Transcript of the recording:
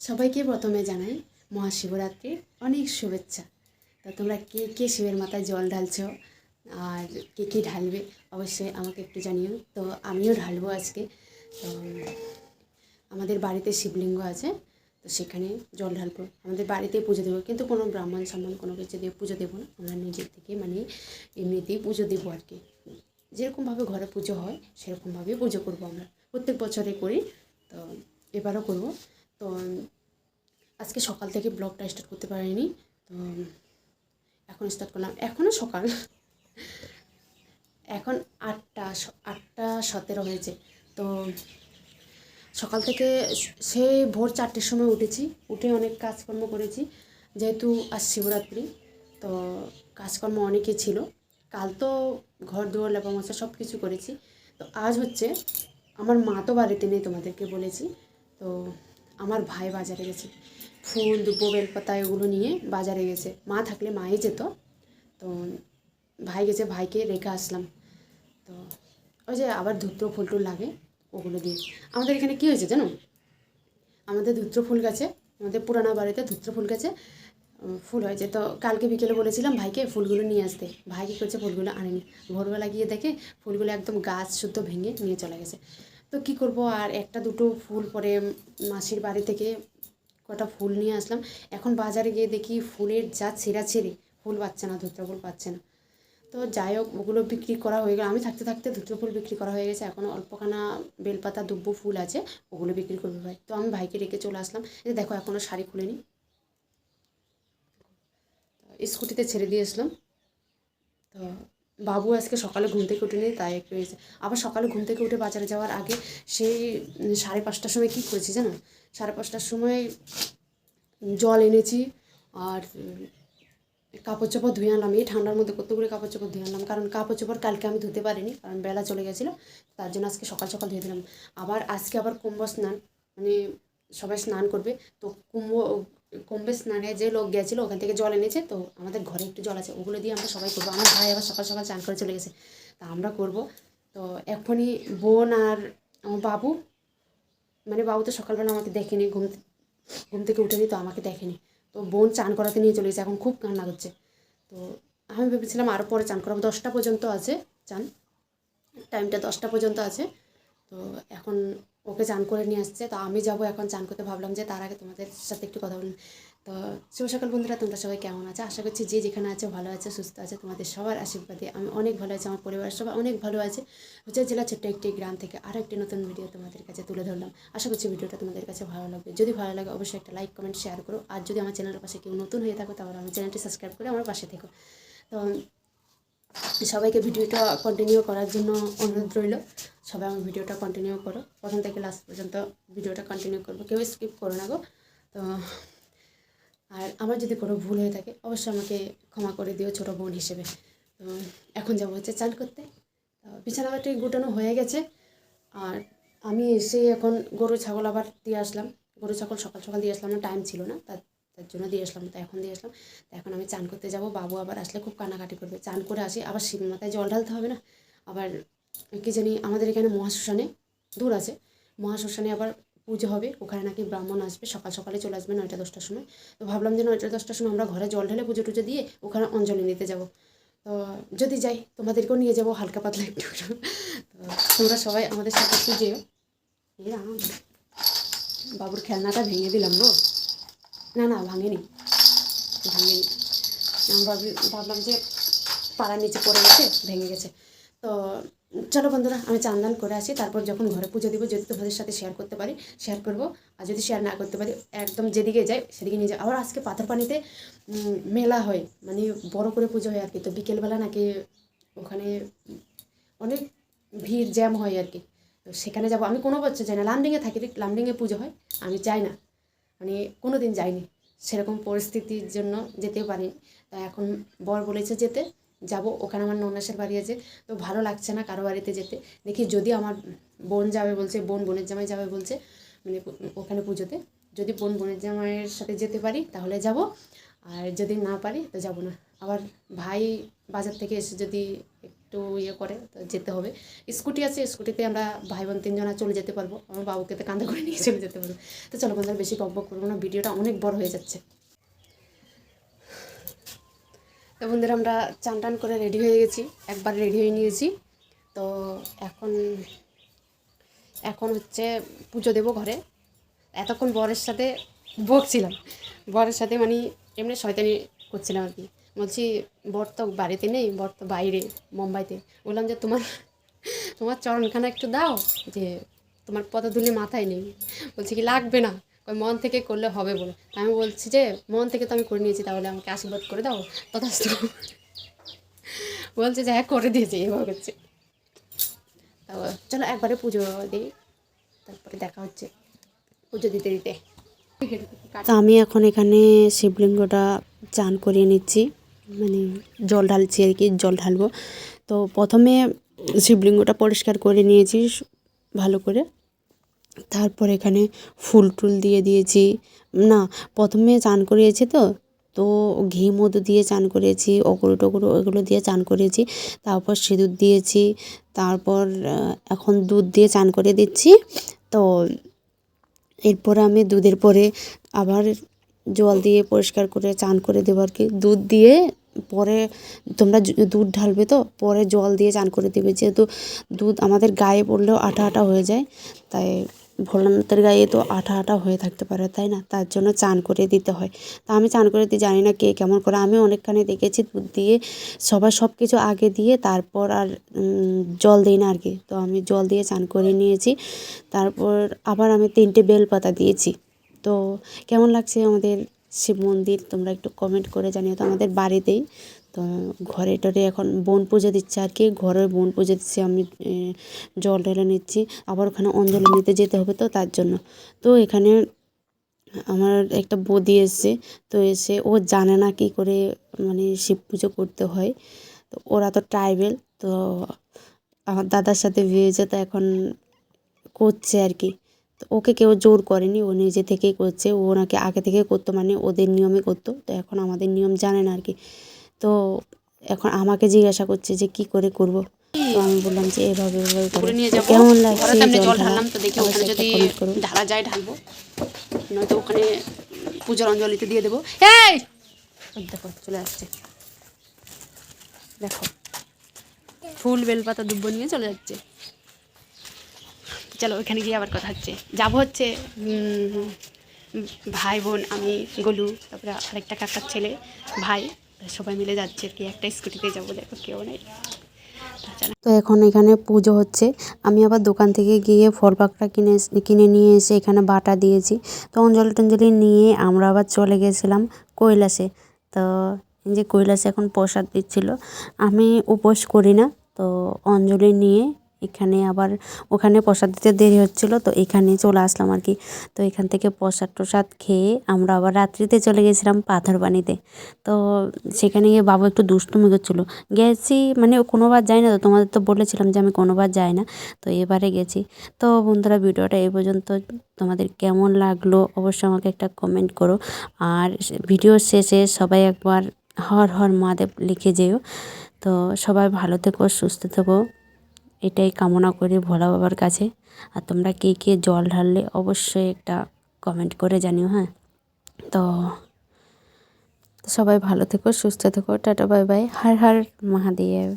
সবাইকে প্রথমে জানাই মহাশিবরাত্রির অনেক শুভেচ্ছা। তো তোমরা কে কে শিবের মাথায় জল ঢালছো আর কে কে ঢালবে অবশ্যই আমাকে একটু জানিও। তো আমিও ঢালবো আজকে। তো আমাদের বাড়িতে শিবলিঙ্গ আছে, তো সেখানে জল ঢালবো, আমাদের বাড়িতেই পুজো দেবো, কিন্তু কোনো ব্রাহ্মণ সম্মান কোনো কিছু দিয়ে পুজো দেবো না, আমরা নিজের থেকে এমনিতেই পুজো দেবো আর কি। যেরকমভাবে ঘরে পুজো হয় সেরকমভাবেই পুজো করবো, আমরা প্রত্যেক বছরে করি, তো এবারও করব। তো আজকে সকাল থেকে ব্লগটা স্টার্ট করতে পারিনি, তো এখন স্টার্ট করলাম। এখনও সকাল, এখন 8:17 হয়েছে। তো সকাল থেকে সেই ভোর 4টের সময় উঠেছি, উঠে অনেক কাজকর্ম করেছি, যেহেতু আজ শিবরাত্রি, তো কাজকর্ম অনেকই ছিল। কাল তো ঘর দুয়ার লেপা মোছা সব কিছু করেছি। তো আজ হচ্ছে আমার মা তো বাড়িতে নেই, তোমাদেরকে বলেছি। তো আমার ভাই বাজারে গেছে, ফুল দুব্বো বেলপাতা এগুলো নিয়ে বাজারে গেছে। মা থাকলে মাই যেত, তো ভাই গেছে, ভাইকে রেখে আসলাম। তো ওই যে আবার ধুত্র ফুল টুল লাগে, ওগুলো দিয়ে আমাদের এখানে কী হয়েছে জানো, আমাদের ধুত্র ফুল গাছে, আমাদের পুরানো বাড়িতে ধুত্র ফুল গাছে ফুল হয়েছে। তো কালকে বিকেলে বলেছিলাম ভাইকে ফুলগুলো নিয়ে আসতে, ভাই কী করছে, ফুলগুলো আনেনি। ভোরবেলা গিয়ে দেখে ফুলগুলো একদম গাছ শুদ্ধ ভেঙে নিয়ে চলে গেছে। তো কী করব, আর একটা দুটো ফুল পরে মাসির বাড়ি থেকে কটা ফুল নিয়ে আসলাম। এখন বাজারে গিয়ে দেখি ফুলের যা ছেঁড়াছেড়ি, ফুল পাচ্ছে না, ধুত্র ফুল পাচ্ছে না। তো যাই হোক, ওগুলো বিক্রি করা হয়ে গেল, আমি থাকতে থাকতে ধুত্র ফুল বিক্রি করা হয়ে গেছে। এখন অল্পখানা বেলপাতা দুব্ব ফুল আছে, ওগুলো বিক্রি করবে ভাই। তো আমি ভাইকে রেখে চলে আসলাম। এই দেখো এখনও শাড়ি খুলিনি, স্কুটিতে ছেড়ে দিয়ে আসলাম। তো বাবু আজকে সকালে ঘুম থেকে উঠেনি, তাই একটু এসে আবার সকালে ঘুম থেকে উঠে বাজারে যাওয়ার আগে সেই 5:30টার সময় কী করেছি জানো, 5:30টার সময় জল এনেছি, আর কাপড় চোপড় ধুয়ে আনলাম। এই ঠান্ডার মধ্যে কতগুলো কাপড় চোপড় ধুয়ে আনলাম, কারণ কাপড় চোপড় কালকে আমি ধুতে পারিনি, কারণ বেলা চলে গেছিলো, তার জন্য আজকে সকাল সকাল ধুয়ে দিলাম। আবার আজকে আবার কুম্ভ স্নান, মানে সবাই স্নান করবে, তো কুম্ভে স্নানে যে লোক গেছিলো ওখান থেকে জল এনেছে, তো আমাদের ঘরে একটু জল আছে, ওগুলো দিয়ে আমরা সবাই করবো। আমার ভাই আবার সকাল সকাল চান করে চলে গেছে, তা আমরা করব। তো এখনই বোন আর আমার বাবু, মানে বাবু তো সকালবেলা আমাকে দেখেনি, ঘুম থেকে উঠেনি, তো আমাকে দেখেনি। তো বোন চান করাতে নিয়ে চলে গেছে, এখন খুব কান্না করছে। তো আমি ভেবেছিলাম আরও পরে চান করাবো, 10টা পর্যন্ত আছে চান, টাইমটা 10টা পর্যন্ত আছে। তো এখন ওকে চান করে নিয়ে আসছে, তো আমি যাব এখন চান করতে। ভাবলাম যে তার আগে তোমাদের সাথে একটু কথা বলুন। তো শুভ সকাল বন্ধুরা, তোমরা সবাই কেমন আছে? আশা করছি যে যেখানে আছে ভালো আছে, সুস্থ আছে। তোমাদের সবার আশীর্বাদে আমি অনেক ভালো আছি, আমার পরিবারের সবাই অনেক ভালো আছে। হচ্ছে জেলা ছোট্ট একটি গ্রাম থেকে আরও একটি নতুন ভিডিও তোমাদের কাছে তুলে ধরলাম। আশা করছি ভিডিওটা তোমাদের কাছে ভালো লাগবে। যদি ভালো লাগে অবশ্যই একটা লাইক কমেন্ট শেয়ার করো, আর যদি আমার চ্যানেলের পাশে কেউ নতুন হয়ে থাকো তাহলে আমার চ্যানেলটি সাবস্ক্রাইব করে আমার পাশে থেকো। তো সবাইকে ভিডিওটা কন্টিনিউ করার জন্য অনুরোধ রইল, সবাই আমার ভিডিওটা কন্টিনিউ করো, প্রথম থেকে লাস্ট পর্যন্ত ভিডিওটা কন্টিনিউ করবো, কেউ স্কিপ করো না গো। তো আর আমার যদি কোনো ভুল হয়ে থাকে অবশ্যই আমাকে ক্ষমা করে দিও ছোটো বোন হিসেবে। তো এখন যাবো হচ্ছে চান করতে। তো বিছানাবাটি গুটানো হয়ে গেছে, আর আমি এসে এখন গরু ছাগল আবার দিয়ে আসলাম। গরু ছাগল সকাল সকাল দিয়ে আসলাম না, টাইম ছিল না, তার জন্য দিয়ে আসলাম, তো এখন দিয়ে আসলাম। তো এখন আমি চান করতে যাব, বাবু আবার আসলে খুব কান্নাকাটি করবে। চান করে আসি, আবার শিব মাথায় জল ঢালতে হবে না। আবার কী জানি আমাদের এখানে মহাশ্মশানে দূর আছে, মহাশ্মশানে আবার পুজো হবে, ওখানে নাকি ব্রাহ্মণ আসবে, সকাল সকালে চলে আসবে 9টা-10টার সময়। তো ভাবলাম যে 9টা-10টার সময় আমরা ঘরে জল ঢেলে পুজো টুজো দিয়ে ওখানে অঞ্জলি নিতে যাব। তো যদি যাই তোমাদেরকেও নিয়ে যাবো হালকা পাতলা একটু। তো তোমরা সবাই আমাদের সাথে একটু যেও। বাবুর খেলনাটা ভেঙে দিলাম গো, না না ভাঙেনি, আমি ভাবলাম যে পাড়ার নিচে পড়ে গেছে, ভেঙে গেছে। তো চলো বন্ধুরা, আমি চান দান করে আসি, তারপর যখন ঘরে পুজো দিব, যদি তোমাদের সাথে শেয়ার করতে পারি শেয়ার করবো, আর যদি শেয়ার না করতে পারি একদম যেদিকে যাই সেদিকে নিয়ে যাই। আবার আজকে পাথরপানিতে মেলা হয়, মানে বড় করে পুজো হয় আর কি। তো বিকেলবেলা নাকি ওখানে অনেক ভিড় জ্যাম হয় আর কি, তো সেখানে যাবো। আমি কোনো বছর যাই না, লামডিংয়ে থাকি, লামডিংয়ে পুজো হয়, আমি যাই না, মানে কোনো দিন যাইনি, সেরকম পরিস্থিতির জন্য যেতেও পারি। তা এখন বর বলেছে যেতে, যাব। ওখানে আমার ননাসের বাড়ি আছে, তো ভালো লাগছে না কারো বাড়িতে যেতে। দেখি যদি আমার বোন যাবে বলছে, বোনের জামাই যাবে বলছে, মানে ওখানে পুজোতে। যদি বোনের জামাইয়ের সাথে যেতে পারি তাহলে যাব, আর যদি না পারি তো যাব না। আবার ভাই বাজার থেকে এসে যদি একটু ইয়ে করে, তো যেতে হবে। স্কুটি আছে, স্কুটিতে আমরা ভাই বোন 3 জনা চলে যেতে পারবো, আমার বাবুকে তো কাঁধে করে নিয়ে চলে যেতে পারবো। তো চলো বন্ধুরা, বেশি বকবক করবো না, ভিডিওটা অনেক বড় হয়ে যাচ্ছে। তো বন্ধুরা, আমরা চান টান করে রেডি হয়ে গেছি, একবার রেডি হয়ে নিয়েছি। তো এখন এখন হচ্ছে পুজো দেবো ঘরে। এতক্ষণ বরের সাথে বকছিলাম, বরের সাথে মানে এমনি শয়তানি করছিলাম আর কি। বলছি বর তো বাড়িতে নেই, বর তো বাইরে মুম্বাইতে। বললাম যে তোমার তোমার চরণখানা একটু দাও, যে তোমার পদধূলি মাথায় নেই। বলছি কি লাগবে না, ওই মন থেকে করলে হবে বলে। তা আমি বলছি যে মন থেকে তো আমি করে নিয়েছি, তাহলে আমাকে আশীর্বাদ করে দাও তথাস্তু। বলছে যে হ্যাঁ করে দিয়েছি, এভাবে করছে। তো চলো একবারে পুজো দিই, তারপরে দেখা হচ্ছে পুজো দিতে দিতে। তো আমি এখন এখানে শিবলিঙ্গটা চান করিয়ে নিচ্ছি, মানে জল ঢালছি আর কি, জল ঢালবো। তো প্রথমে শিবলিঙ্গটা পরিষ্কার করে নিয়েছি ভালো করে, তারপর এখানে ফুল টুল দিয়ে দিয়েছি। না, প্রথমে চান করিয়েছি, তো তো ঘি মধু দিয়ে চান করিয়েছি, অগুরু টগুরু ওগুলো দিয়ে চান করিয়েছি। তারপর সিঁদুর দিয়েছি, তারপর এখন দুধ দিয়ে চান করে দিচ্ছি। তো এরপর আমি দুধের পরে আবার জল দিয়ে পরিষ্কার করে চান করে দেবো আর কি। দুধ দিয়ে পরে তোমরা দুধ ঢালবে, তো পরে জল দিয়ে চান করে দেবে, যেহেতু দুধ আমাদের গায়ে পড়লেও আঠা আঠা হয়ে যায়, তাই ভোলানাথের গায়ে তো আঠা আঠা হয়ে থাকতে পারে, তাই না, তার জন্য চান করে দিতে হয়। তা আমি চান করে দিই, জানি না কে কেমন করে, আমি অনেকখানি দেখেছি দুধ দিয়ে সবাই সব কিছু আগে দিয়ে তারপর আর জল দিই না আর কি। তো আমি জল দিয়ে চান করে নিয়েছি, তারপর আবার আমি 3টে বেলপাতা দিয়েছি। তো কেমন লাগছে আমাদের শিব মন্দির তোমরা একটু কমেন্ট করে জানিও। তো আমাদের বাড়িতেই, তো ঘরে টরে এখন বোন পুজো দিচ্ছে আর কি, ঘরে বোন পুজো দিচ্ছে, আমি জল ঢেলে নিচ্ছি। আবার ওখানে অঞ্জলি নিতে যেতে হবে, তো তার জন্য। তো এখানে আমার একটা বৌদি এসছে, তো এসে ও জানে না কী করে মানে শিব পুজো করতে হয়। তো ওরা তো ট্রাইবেল, তো আমার দাদার সাথে বিয়ে হয়েছে, তো এখন করছে আর কি। তো ওকে কেউ জোর করেনি, ও নিজে থেকেই করছে। ও ওনাকে আগে থেকে করতো, মানে ওদের নিয়মে করতো, তো এখন আমাদের নিয়ম জানে না আর কি। তো এখন আমাকে জিজ্ঞাসা করছে যে কি করে করব। তো আমি বললাম যে এভাবে এভাবে করে নিয়ে যাবো। কেমন লাগছে জল ঢাললাম, তো দেখি ওখানে যদি ঢালা যায় ঢালবো, নয়তো ওখানে পূজার অঞ্জলিতে দিয়ে দেবো। এই দেখো চলে আসছে, দেখো ফুল বেলপাতা দুব্ব নিয়ে চলে যাচ্ছে। চলো ওইখানে গিয়ে আবার কথা হচ্ছে, যাবো হচ্ছে ভাই বোন, আমি গোলু, তারপরে আরেকটা কাকার ছেলে, ভাই, সবাই মিলে যাচ্ছে আর কি, একটা স্কুটিতে যাবো, দেখো কেউ নেই। তো এখন এখানে পুজো হচ্ছে, আমি আবার দোকান থেকে গিয়ে ফল পাকড়া কিনে নিয়ে এসে এখানে বাটা দিয়েছি। তো অঞ্জলি টঞ্জলি নিয়ে আমরা আবার চলে গেছিলাম কৈলাসে। তো এই যে কৈলাসে এখন প্রসাদ দিচ্ছিল, আমি উপোস করি না, তো অঞ্জলি নিয়ে এখানে আবার ওখানে প্রসাদ দিতে দেরি হচ্ছিলো, তো এখানে চলে আসলাম আর কি। তো এখান থেকে প্রসাদ টসাদ খেয়ে আমরা আবার রাত্রিতে চলে গেছিলাম পাথরবানিতে। তো সেখানে গিয়ে বাবু একটু দুষ্টুমি করছিলো, গেছি মানে কোনোবার যাই না, তো তোমাদের তো বলেছিলাম যে আমি কোনোবার যাই না, তো এবারে গেছি। তো বন্ধুরা, ভিডিওটা এই পর্যন্ত, তোমাদের কেমন লাগলো অবশ্যই আমাকে একটা কমেন্ট করো। আর ভিডিওর শেষে সবাই একবার হর হর মহাদেব লিখে যেও। তো সবাই ভালো থেকো, সুস্থ থেকো, এটাই কামনা করি ভোলা বাবার কাছে। আর তোমরা কে কে জল ঢাললে অবশ্যই একটা কমেন্ট করে জানিও, হ্যাঁ। তো সবাই ভালো থেকো, সুস্থ থেকো, tata bye bye, Har Har Mahadev.